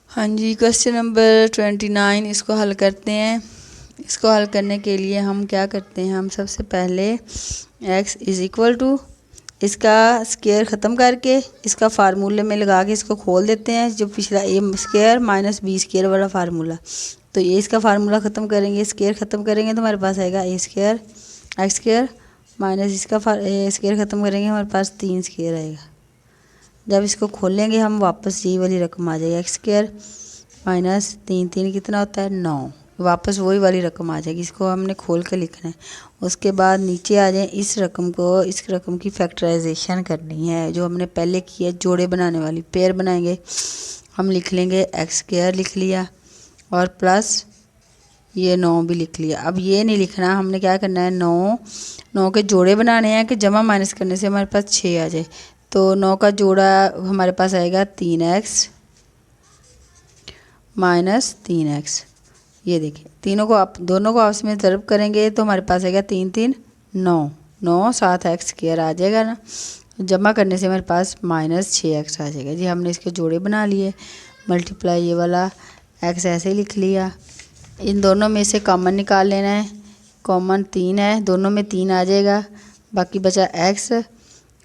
हाँ जी, question number 29 इसको हल करते हैं। इसको हल करने के लिए हम क्या करते हैं, हम सबसे पहले x इज़ इक्वल टू इसका स्क्वायर ख़त्म करके इसका फार्मूले में लगा के इसको खोल देते हैं, जो पिछला ए स्क्वायर माइनस बी स्क्वायर वाला फार्मूला। तो ये इसका फार्मूला ख़त्म करेंगे, स्क्वायर ख़त्म करेंगे तो हमारे पास आएगा ए स्क्वायर एक्स स्क्वायर माइनस इसका स्क्वायर ख़त्म करेंगे हमारे पास 3 स्क्वायर आएगा। जब इसको खोलेंगे हम वापस यही वाली रकम आ जाएगी, एक्स स्क्वायर माइनस 3 कितना होता है 9, वापस वही वाली रकम आ जाएगी। इसको हमने खोल के लिखना है। उसके बाद नीचे आ जाए, इस रकम की फैक्टराइजेशन करनी है जो हमने पहले की है, जोड़े बनाने वाली पेयर बनाएंगे। हम लिख लेंगे एक्स स्क्वायर लिख लिया और प्लस ये 9 भी लिख लिया। अब ये नहीं लिखना, हमने क्या करना है, 9 के जोड़े बनाने हैं कि जमा माइनस करने से हमारे पास 6 आ जाए। तो 9 का जोड़ा हमारे पास आएगा 3x माइनस 3x। ये देखिए दोनों को आपस में ज़रब करेंगे तो हमारे पास आएगा 3 3 9 9 7 एक्स स्क्वायर आ जाएगा ना। जमा करने से हमारे पास माइनस 6x आ जाएगा जी। हमने इसके जोड़े बना लिए, मल्टीप्लाई ये वाला x ऐसे ही लिख लिया। इन दोनों में से कॉमन निकाल लेना है, कॉमन 3 है, दोनों में 3 आ जाएगा, बाकी बचा x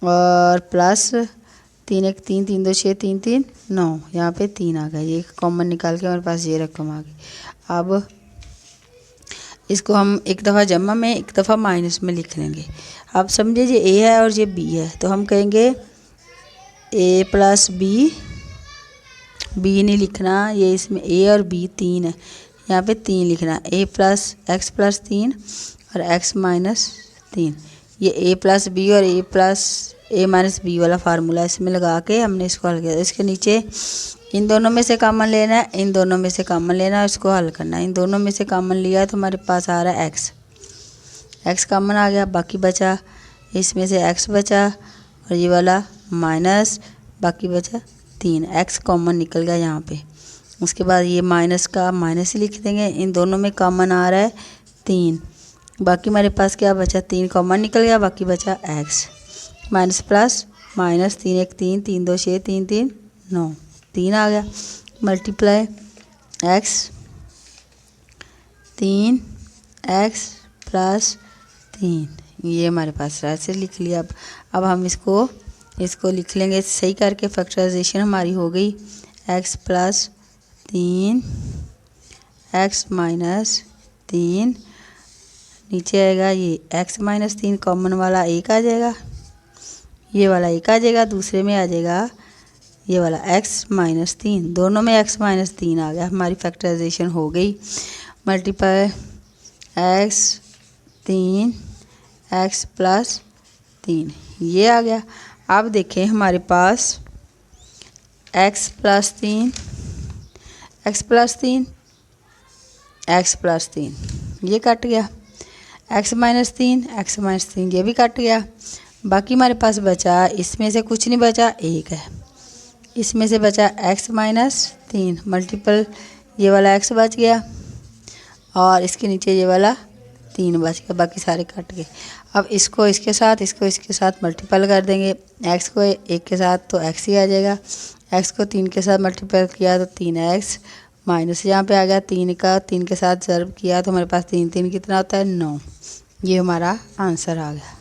और प्लस 3 1 3 3 2 6 3 3 9, यहाँ पे 3 आ गया। ये कॉमन निकाल के हमारे पास ये रकम आ गई। अब इसको हम एक दफ़ा जमा में एक दफ़ा माइनस में लिख लेंगे। अब समझे ये ए है और ये बी है, तो हम कहेंगे ए प्लस बी, बी नहीं लिखना, ये इसमें ए और बी 3 है, यहाँ पे 3 लिखना, ए प्लस एक्स प्लस 3 और एक्स माइनस 3। ये ए प्लस बी और ए माइनस बी वाला फार्मूला इसमें लगा के हमने इसको हल किया। इसके नीचे इन दोनों में से कॉमन लेना है, इन दोनों में से कॉमन लेना है, इसको हल करना है। इन दोनों में से कॉमन लिया तो हमारे पास आ रहा है एक्स कॉमन आ गया, बाकी बचा इसमें से एक्स बचा और ये वाला माइनस, बाकी बचा 3, एक्स कॉमन निकल गया यहाँ पे। उसके बाद ये माइनस का माइनस ही लिख देंगे। इन दोनों में कॉमन आ रहा है 3, बाकी हमारे पास क्या बचा, 3 कॉमन निकल गया, बाकी बचा एक्स माइनस प्लस माइनस 3 1 3 3 2 6 3 3 9, 3 आ गया, मल्टीप्लाई एक्स 3 एक्स प्लस 3, ये हमारे पास ऐसे लिख लिया। अब हम इसको लिख लेंगे सही करके। फैक्टराइजेशन हमारी हो गई, एक्स प्लस 3 एक्स माइनस 3, नीचे आएगा ये एक्स माइनस 3 कॉमन वाला एक आ जाएगा, ये वाला एक आ जाएगा, दूसरे में आ जाएगा ये वाला एक्स माइनस 3, दोनों में एक्स माइनस 3 आ गया। हमारी फैक्टराइजेशन हो गई। मल्टीप्लाई एक्स 3 एक्स प्लस 3, ये आ गया। अब देखें हमारे पास X plus 3 X plus 3 X plus 3, ये कट गया, एक्स माइनस 3 ये भी कट गया। बाकी हमारे पास बचा, इसमें से कुछ नहीं बचा, एक है, इसमें से बचा एक्स माइनस 3 मल्टीपल ये वाला एक्स बच गया और इसके नीचे ये वाला 3 बच गया, बाकी सारे कट गए। अब इसको इसके साथ मल्टीपल कर देंगे, एक्स को एक के साथ तो एक्स ही आ जाएगा, एक्स को 3 के साथ मल्टीपल किया तो 3x माइनस यहाँ पे आ गया, 3 का 3 के साथ ज़रब किया तो हमारे पास 3 3 कितना होता है 9। ये हमारा आंसर आ गया।